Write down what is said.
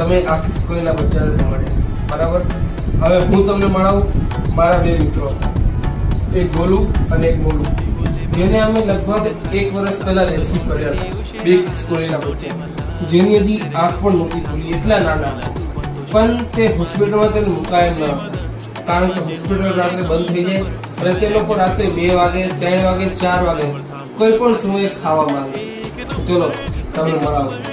તમે આ ખિસકોલીના બચ્ચા મળે, બરાબર? હવે હું તમને મળાવું મારા બે મિત્રો, એક ગોલુ અને એક મોલુ, જેને અમે લગભગ 1 વર્ષ પહેલા રેસ્ક્યુ કર્યા હતા, બે ખિસકોલીના બચ્ચા, જેની હજી આંખ પણ નહોતી ખુલી, એટલા નાના. પણ તે હોસ્પિટલમાં તેને મુકાય ન, કારણ કે હોસ્પિટલ રાત્રે બંધ થઈ જાય અને તે લોકો રાત્રે 2 વાગે, 3 વાગે, 4 વાગે કોઈ પણ સમયે ખાવા માંગે. ચલો તમને મળાવું.